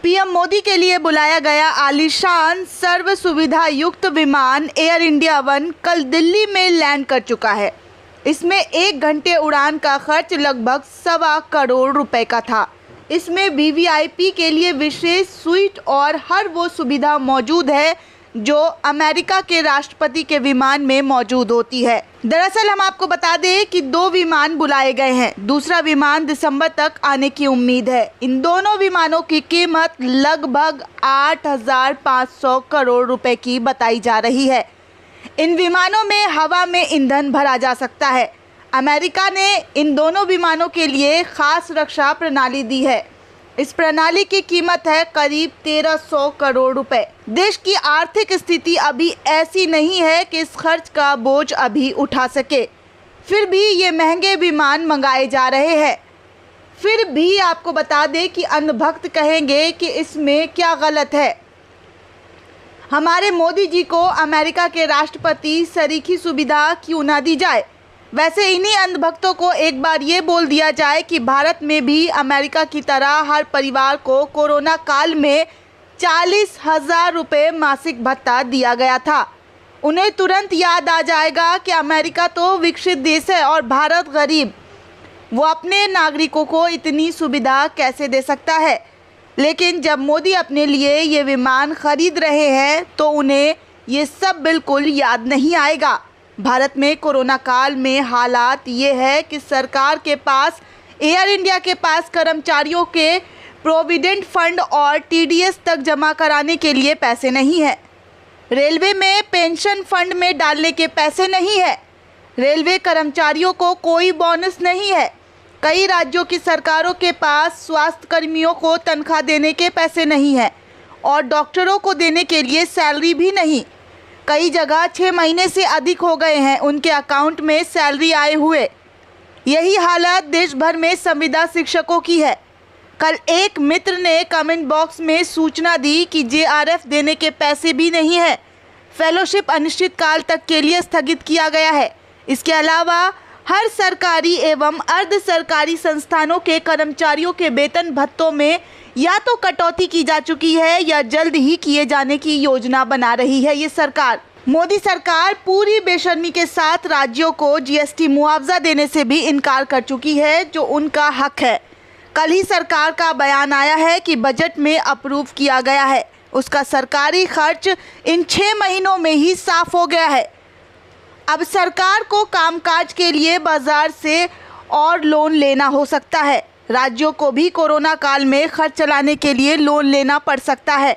PM Modi के लिए बुलाया गया आलीशान सर्व सुविधा युक्त विमान एयर इंडिया 1 कल दिल्ली में लैंड कर चुका है। इसमें 1 घंटे उड़ान का खर्च लगभग 1.25 करोड़ रुपए का था। इसमें वीवीआईपी के लिए विशेष स्वीट और हर वो सुविधा मौजूद है जो अमेरिका के राष्ट्रपति के विमान में मौजूद होती है। दरअसल हम आपको बता दें कि 2 विमान बुलाए गए हैं। दूसरा विमान दिसंबर तक आने की उम्मीद है। इन दोनों विमानों की कीमत लगभग 8,500 करोड़ रुपए की बताई जा रही है। इन विमानों में हवा में ईंधन भरा जा सकता है। अमेरिका ने इन दोनों विमानों के लिए खास रक्षा प्रणाली दी है। इस प्रणाली की कीमत है करीब 1,300 करोड़ रुपए। देश की आर्थिक स्थिति अभी ऐसी नहीं है कि इस खर्च का बोझ अभी उठा सके, फिर भी ये महंगे विमान मंगाए जा रहे हैं। फिर भी आपको बता दें कि अंधभक्त कहेंगे कि इसमें क्या गलत है। हमारे मोदी जी को अमेरिका के राष्ट्रपति सरीखी सुविधा क्यों ना दी जाए। वैसे इन्हीं अंधभक्तों को एक बार ये बोल दिया जाए कि भारत में भी अमेरिका की तरह हर परिवार को कोरोना काल में 40,000 रुपये मासिक भत्ता दिया गया था। उन्हें तुरंत याद आ जाएगा कि अमेरिका तो विकसित देश है और भारत गरीब। वो अपने नागरिकों को इतनी सुविधा कैसे दे सकता है। लेकिन जब मोदी अपने लिए ये विमान खरीद रहे हैं तो उन्हें ये सब बिल्कुल याद नहीं आएगा। भारत में कोरोना काल में हालात ये है कि सरकार के पास, एयर इंडिया के पास कर्मचारियों के प्रोविडेंट फंड और टीडीएस तक जमा कराने के लिए पैसे नहीं है। रेलवे में पेंशन फंड में डालने के पैसे नहीं है। रेलवे कर्मचारियों को कोई बोनस नहीं है। कई राज्यों की सरकारों के पास स्वास्थ्य कर्मियों को तनख्वाह देने के पैसे नहीं है और डॉक्टरों को देने के लिए सैलरी भी नहीं। कई जगह 6 महीने से अधिक हो गए हैं उनके अकाउंट में सैलरी आए हुए। यही हालत देश भर में संविदा शिक्षकों की है। कल एक मित्र ने कमेंट बॉक्स में सूचना दी कि जेआरएफ देने के पैसे भी नहीं है। फेलोशिप अनिश्चित काल तक के लिए स्थगित किया गया है। इसके अलावा हर सरकारी एवं अर्ध सरकारी संस्थानों के कर्मचारियों के वेतन भत्तों में या तो कटौती की जा चुकी है या जल्द ही किए जाने की योजना बना रही है ये सरकार। मोदी सरकार पूरी बेशर्मी के साथ राज्यों को जीएसटी मुआवजा देने से भी इनकार कर चुकी है जो उनका हक है। कल ही सरकार का बयान आया है कि बजट में अप्रूव किया गया है। उसका सरकारी खर्च इन 6 महीनों में ही साफ हो गया है। अब सरकार को कामकाज के लिए बाजार से और लोन लेना हो सकता है। राज्यों को भी कोरोना काल में खर्च चलाने के लिए लोन लेना पड़ सकता है।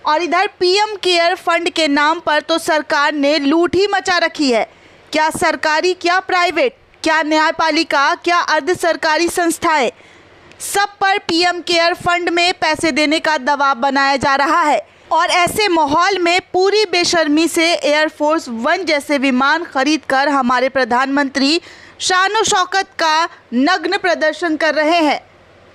और इधर पीएम केयर फंड के नाम पर तो सरकार ने लूट ही मचा रखी है। क्या सरकारी, क्या प्राइवेट, क्या न्यायपालिका, क्या अर्ध सरकारी संस्थाएं, सब पर पीएम केयर फंड में पैसे देने का दबाव बनाया जा रहा है। और ऐसे माहौल में पूरी बेशर्मी से एयरफोर्स 1 जैसे विमान खरीदकर हमारे प्रधानमंत्री शान शौकत का नग्न प्रदर्शन कर रहे हैं।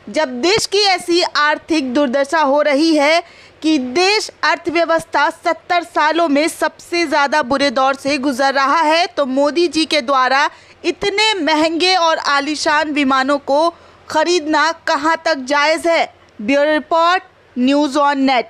जब देश की ऐसी आर्थिक दुर्दशा हो रही है कि देश अर्थव्यवस्था 70 सालों में सबसे ज़्यादा बुरे दौर से गुजर रहा है, तो मोदी जी के द्वारा इतने महंगे और आलीशान विमानों को खरीदना कहां तक जायज़ है। Bureau report, news on net.